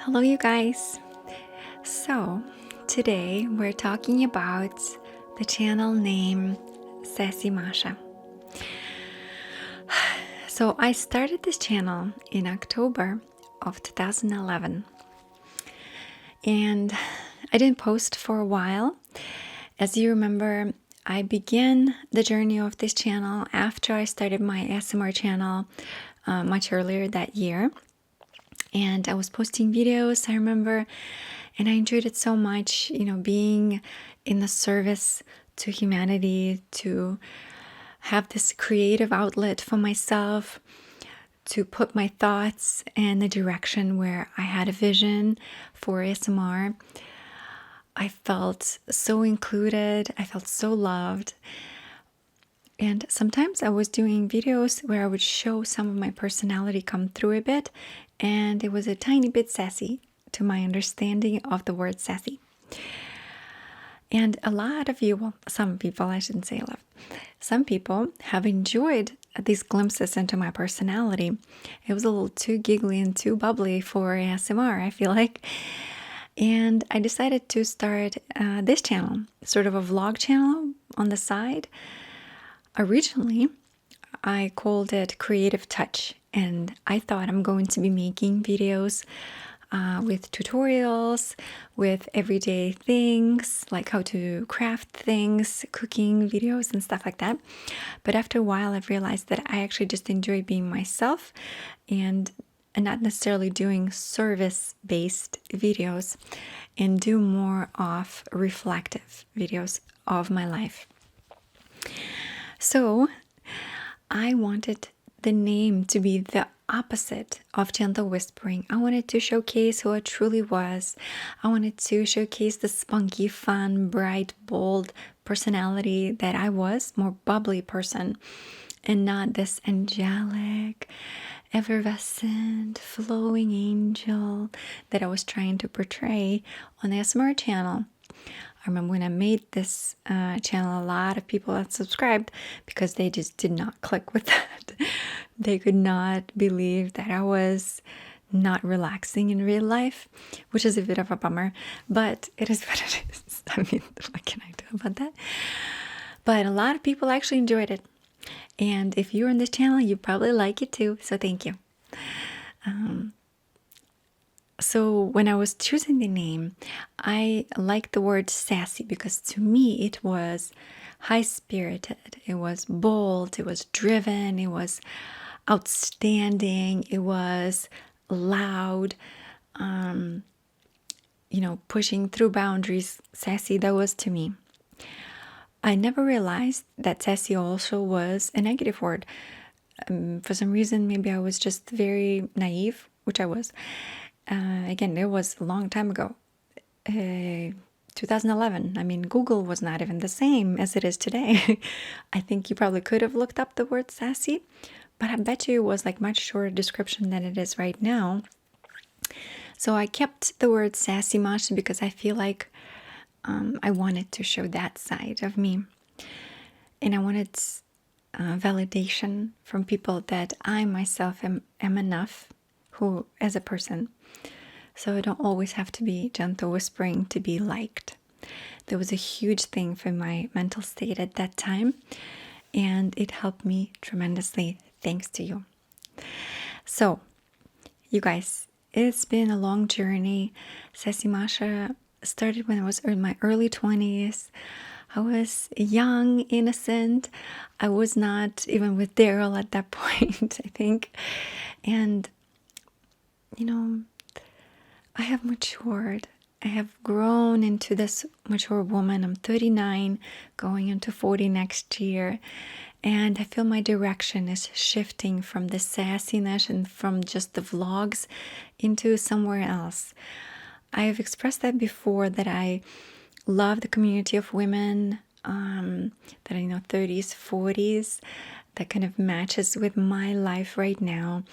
Hello, you guys. So, today we're talking about the channel name Sassy Masha. So, I started this channel in October of 2011, and I didn't post for a while. As you remember, I began the journey of this channel after I started my ASMR channel much earlier that year. And I was posting videos, I remember, and I enjoyed it so much, being in the service to humanity, to have this creative outlet for myself, to put my thoughts in the direction where I had a vision for ASMR. I felt so included, I felt so loved. And sometimes I was doing videos where I would show some of my personality come through a bit, and it was a tiny bit sassy to my understanding of the word sassy. And a lot of you, well, some people, I shouldn't say a lot, some people have enjoyed these glimpses into my personality. It was a little too giggly and too bubbly for ASMR, I feel like. And I decided to start this channel, sort of a vlog channel on the side. Originally, I called it Creative Touch, and I thought I'm going to be making videos with tutorials, with everyday things, like how to craft things, cooking videos and stuff like that. But after a while, I've realized that I actually just enjoy being myself and not necessarily doing service-based videos, and do more of reflective videos of my life. So I wanted the name to be the opposite of gentle whispering. I wanted to showcase who I truly was. I wanted to showcase the spunky, fun, bright, bold personality that I was, more bubbly person, and not this angelic, effervescent, flowing angel that I was trying to portray on the ASMR channel. I remember when I made this channel, a lot of people had subscribed because they just did not click with that. They could not believe that I was not relaxing in real life, which is a bit of a bummer, but it is what it is. I mean, what can I do about that? But a lot of people actually enjoyed it. And if you're on this channel, you probably like it too, so thank you. So when I was choosing the name, I liked the word sassy because to me it was high-spirited, it was bold, it was driven, it was outstanding, it was loud, pushing through boundaries. Sassy, that was to me. I never realized that sassy also was a negative word. For some reason, maybe I was just very naive, which I was. Again, it was a long time ago, 2011. I mean, Google was not even the same as it is today. I think you probably could have looked up the word sassy, but I bet you it was like much shorter description than it is right now. So I kept the word Sassy Masha because I feel like I wanted to show that side of me. And I wanted validation from people that I myself am enough as a person. So I don't always have to be gentle whispering to be liked. That was a huge thing for my mental state at that time, and it helped me tremendously, thanks to you. So, you guys, it's been a long journey. Sassy Masha started when I was in my early 20s. I was young, innocent. I was not even with Daryl at that point, I think. And I have matured. I have grown into this mature woman. I'm 39, going into 40 next year. And I feel my direction is shifting from the sassiness and from just the vlogs into somewhere else. I have expressed that before, that I love the community of women that are 30s, 40s, that kind of matches with my life right now.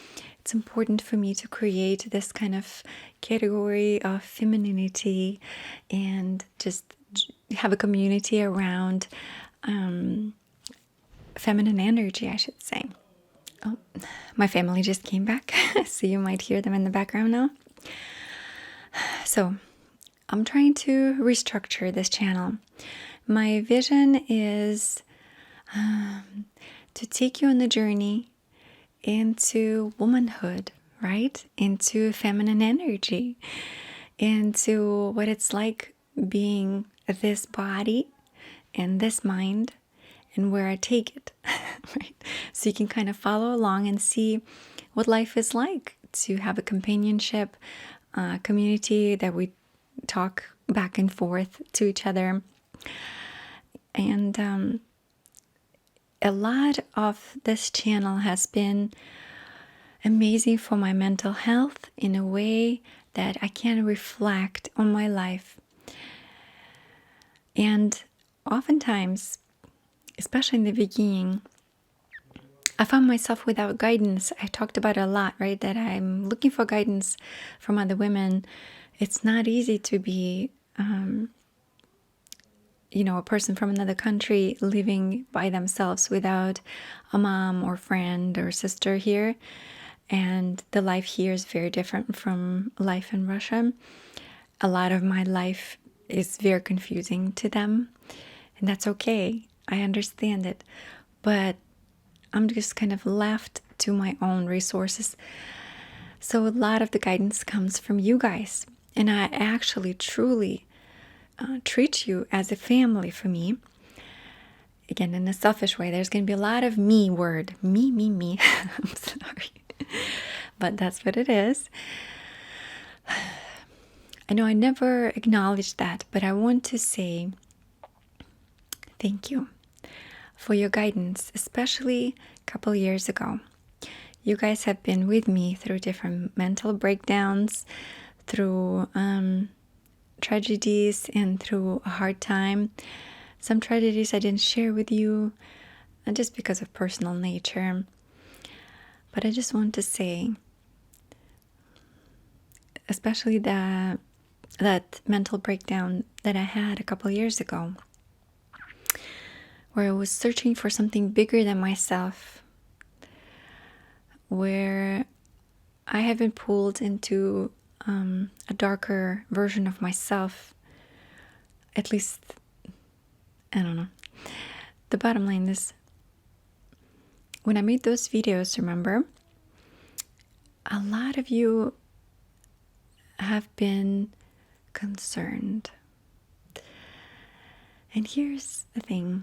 It's important for me to create this kind of category of femininity and just have a community around feminine energy, I should say. Oh, my family just came back, so you might hear them in the background now. So I'm trying to restructure this channel. My vision is to take you on the journey into womanhood, right? Into feminine energy, into what it's like being this body and this mind and where I take it, right? So you can kind of follow along and see what life is like to have a companionship, community that we talk back and forth to each other. And a lot of this channel has been amazing for my mental health in a way that I can reflect on my life. And oftentimes, especially in the beginning, I found myself without guidance. I talked about it a lot, right? That I'm looking for guidance from other women. It's not easy to be, a person from another country living by themselves without a mom or friend or sister here. And the life here is very different from life in Russia. A lot of my life is very confusing to them, and that's okay. I understand it. But I'm just kind of left to my own resources. So a lot of the guidance comes from you guys. And I actually truly treat you as a family for me. Again, in a selfish way, there's going to be a lot of me word. Me. I'm sorry. But that's what it is. I know I never acknowledged that, but I want to say thank you for your guidance, especially a couple years ago. You guys have been with me through different mental breakdowns, through tragedies, and through a hard time. Some tragedies I didn't share with you, just because of personal nature. But I just want to say, especially that mental breakdown that I had a couple years ago, where I was searching for something bigger than myself, where I have been pulled into a darker version of myself. At least, I don't know. The bottom line is, when I made those videos, remember, a lot of you have been concerned. And here's the thing.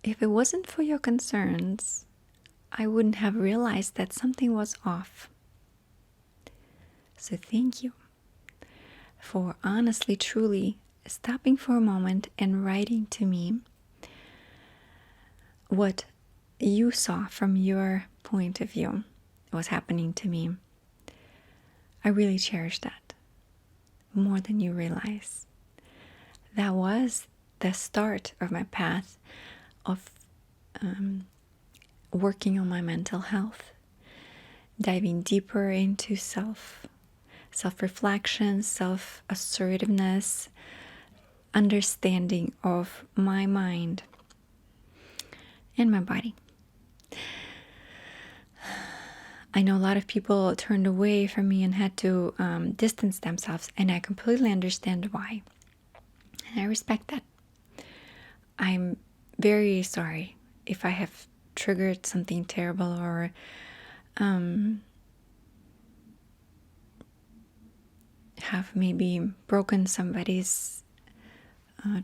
If it wasn't for your concerns, I wouldn't have realized that something was off. So thank you for honestly, truly stopping for a moment and writing to me what you saw from your point of view was happening to me. I really cherish that more than you realize. That was the start of my path of working on my mental health, diving deeper into self-reflection, self-assertiveness, understanding of my mind and my body. I know a lot of people turned away from me and had to distance themselves, and I completely understand why. And I respect that. I'm very sorry if I have triggered something terrible or have maybe broken somebody's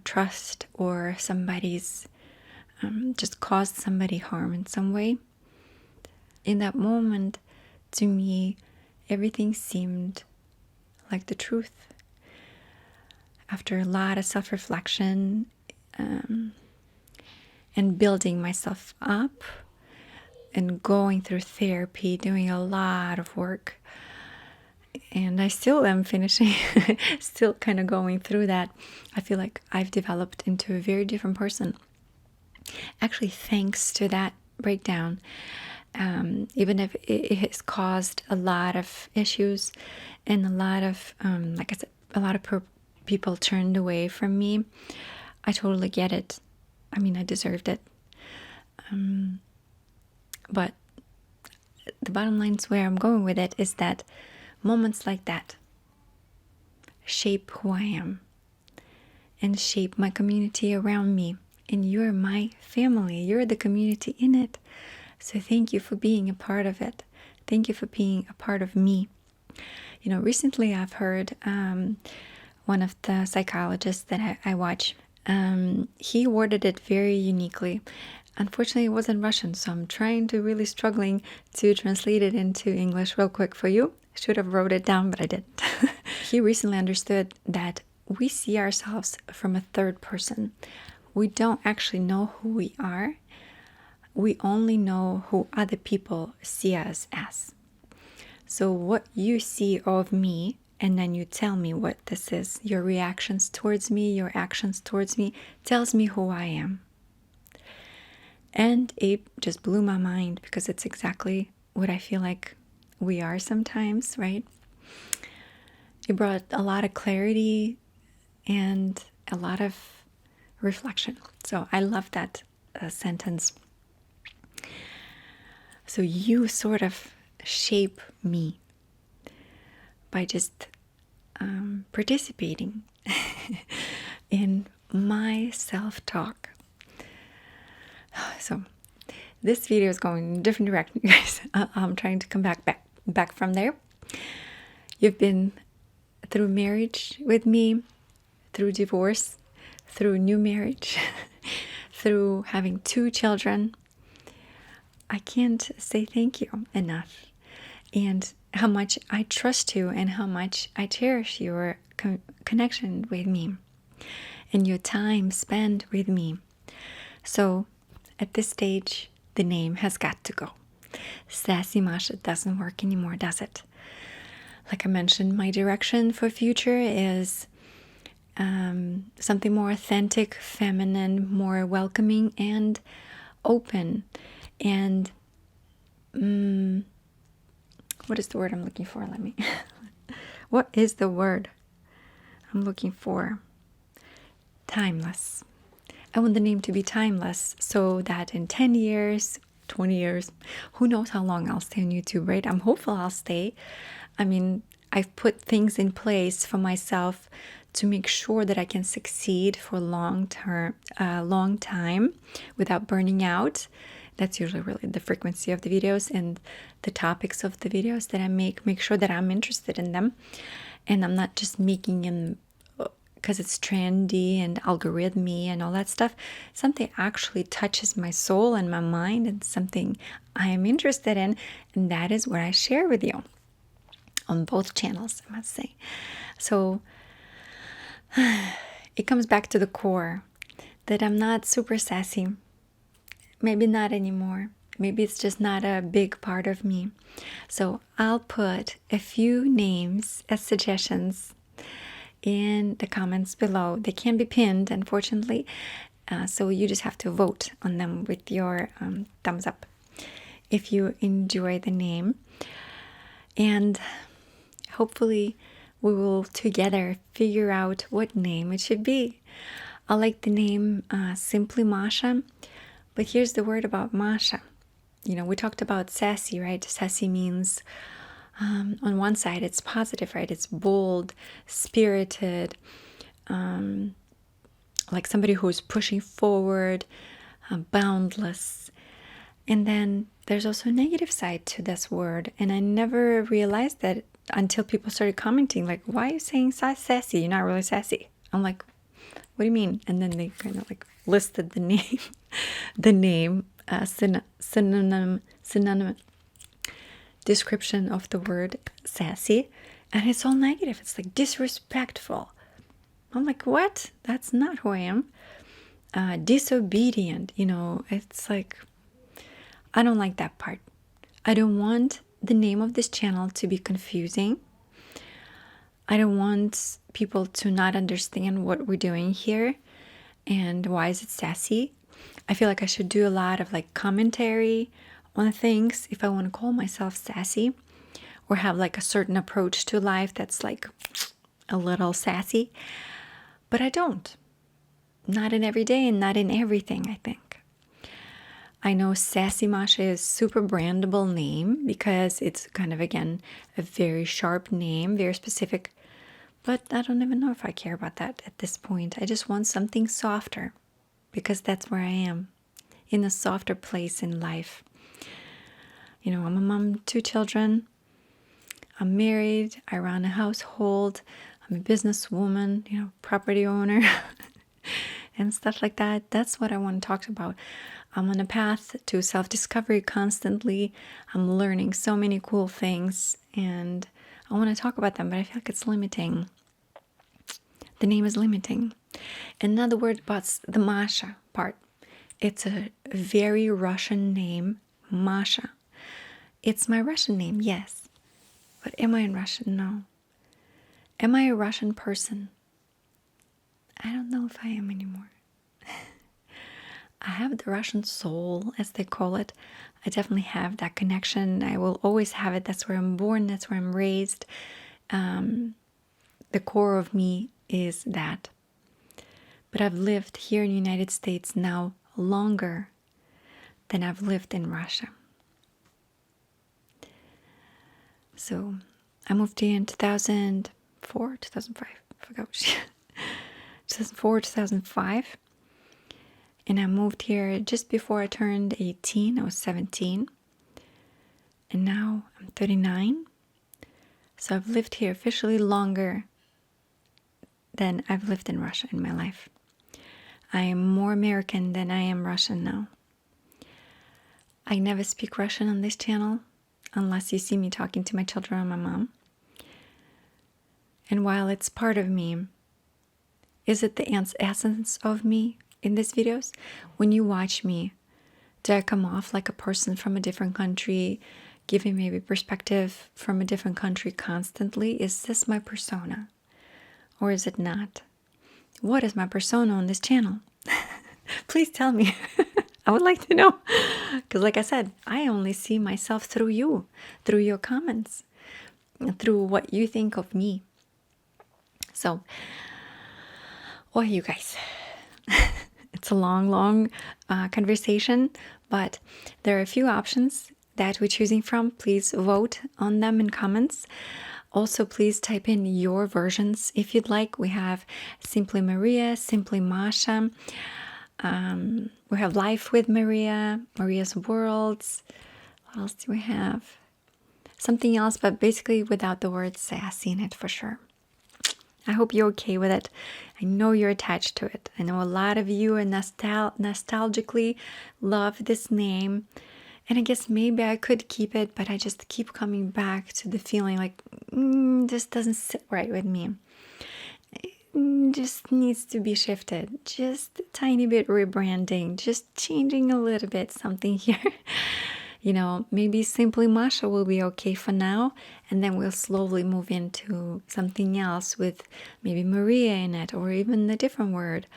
trust, or somebody's just caused somebody harm in some way. In that moment, to me, everything seemed like the truth. After a lot of self-reflection and building myself up and going through therapy, doing a lot of work, and I still am finishing, still kind of going through that, I feel like I've developed into a very different person. Actually, thanks to that breakdown. Even if it has caused a lot of issues and a lot of, like I said, a lot of people turned away from me. I totally get it. I mean, I deserved it. But the bottom line is where I'm going with it is that moments like that, shape who I am and shape my community around me. And you're my family. You're the community in it. So thank you for being a part of it. Thank you for being a part of me. You know, recently I've heard one of the psychologists that I watch, he worded it very uniquely. Unfortunately, it wasn't Russian, so I'm really struggling to translate it into English real quick for you. I should have wrote it down, but I didn't. He recently understood that we see ourselves from a third person. We don't actually know who we are. We only know who other people see us as. So what you see of me, and then you tell me what this is, your reactions towards me, your actions towards me, tells me who I am. And it just blew my mind because it's exactly what I feel like we are sometimes, right? It brought a lot of clarity and a lot of reflection. So I love that sentence. So you sort of shape me by just participating in my self-talk. So this video is going in a different direction, you guys. I'm trying to come back from there. You've been through marriage with me, through divorce, through new marriage, through having 2 children. I can't say thank you enough. And how much I trust you and how much I cherish your connection with me and your time spent with me. So at this stage, the name has got to go. Sassy Masha doesn't work anymore, does it? Like I mentioned, my direction for future is something more authentic, feminine, more welcoming and open. And what is the word I'm looking for? What is the word I'm looking for? Timeless. I want the name to be timeless so that in 10 years, 20 years, who knows how long I'll stay on YouTube, right? I'm hopeful I'll stay. I mean, I've put things in place for myself to make sure that I can succeed for long time without burning out. That's usually really the frequency of the videos and the topics of the videos that I make sure that I'm interested in them. And I'm not just making them because it's trendy and algorithmy and all that stuff. Something actually touches my soul and my mind and something I am interested in. And that is what I share with you on both channels, I must say. So it comes back to the core that I'm not super sassy. Maybe not anymore. Maybe it's just not a big part of me. So I'll put a few names as suggestions in the comments below. They can be pinned, unfortunately. So you just have to vote on them with your thumbs up if you enjoy the name. And hopefully we will together figure out what name it should be. I like the name Simply Masha. But here's the word about Masha. You know, we talked about sassy, right? Sassy means, on one side, it's positive, right? It's bold, spirited, like somebody who's pushing forward, boundless. And then there's also a negative side to this word. And I never realized that until people started commenting, like, why are you saying sassy? You're not really sassy. I'm like, what do you mean? And then they kind of like listed the name, synonym description of the word sassy, and it's all negative. It's like disrespectful. I'm like, what? That's not who I am. Disobedient, you know, it's like, I don't like that part. I don't want the name of this channel to be confusing. I don't want people to not understand what we're doing here and why is it sassy. I feel like I should do a lot of like commentary on things if I want to call myself sassy, or have like a certain approach to life that's like a little sassy. But I don't. Not in every day and not in everything, I think. I know Sassy Masha is super brandable name because it's kind of, again, a very sharp name, very specific But I don't even know if I care about that at this point. I just want something softer because that's where I am, in a softer place in life. You know, I'm a mom, 2 children. I'm married. I run a household. I'm a businesswoman, you know, property owner and stuff like that. That's what I want to talk about. I'm on a path to self-discovery constantly. I'm learning so many cool things and I want to talk about them, but I feel like it's limiting. The name is limiting. Another word about the Masha part. It's a very Russian name, Masha. It's my Russian name, yes. But am I in Russian? No. Am I a Russian person? I don't know if I am anymore. I have the Russian soul, as they call it. I definitely have that connection. I will always have it. That's where I'm born. That's where I'm raised. The core of me is that. But I've lived here in the United States now longer than I've lived in Russia. So I moved here in 2004, 2005, I forgot. 2004, 2005. And I moved here just before I turned 18. I was 17. And now I'm 39. So I've lived here officially longer than I've lived in Russia in my life. I am more American than I am Russian now. I never speak Russian on this channel unless you see me talking to my children or my mom. And while it's part of me, is it the essence of me in these videos? When you watch me, do I come off like a person from a different country, giving maybe perspective from a different country constantly? Is this my persona? Or is it not? What is my persona on this channel? Please tell me. I would like to know. Because like I said, I only see myself through you, through your comments, through what you think of me. So, you guys. It's a long conversation, but there are a few options that we're choosing from. Please vote on them in comments. Also, please type in your versions if you'd like. We have Simply Maria, Simply Masha. We have Life with Maria, Maria's Worlds. What else do we have? Something else, but basically without the word sassy in it for sure. I hope you're okay with it. I know you're attached to it. I know a lot of you are nostalgically love this name. And I guess maybe I could keep it, but I just keep coming back to the feeling like, this doesn't sit right with me. It just needs to be shifted. Just a tiny bit rebranding, just changing a little bit something here. You know, maybe Simply Masha will be okay for now, and then we'll slowly move into something else with maybe Maria in it, or even a different word.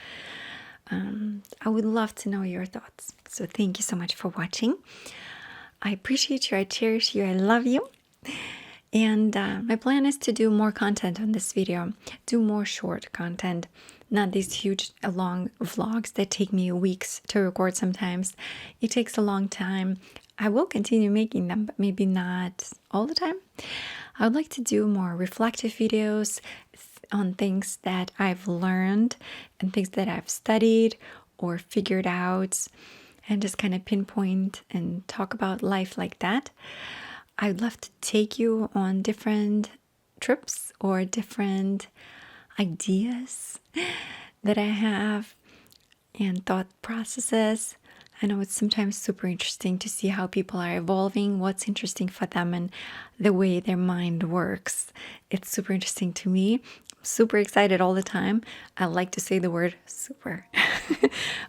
I would love to know your thoughts. So thank you so much for watching. I appreciate you, I cherish you, I love you. And my plan is to do more content on this video, do more short content, not these huge long vlogs that take me weeks to record sometimes. It takes a long time. I will continue making them, but maybe not all the time. I would like to do more reflective videos on things that I've learned and things that I've studied or figured out, and just kind of pinpoint and talk about life like that. I'd love to take you on different trips or different ideas that I have and thought processes. I know it's sometimes super interesting to see how people are evolving, what's interesting for them, and the way their mind works. It's super interesting to me. I'm super excited all the time. I like to say the word super.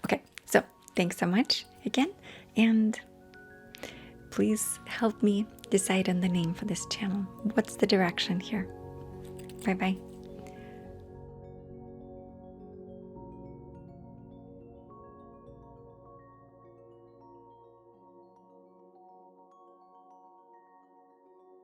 Okay, so thanks so much again, and please help me decide on the name for this channel. What's the direction here? Bye-bye.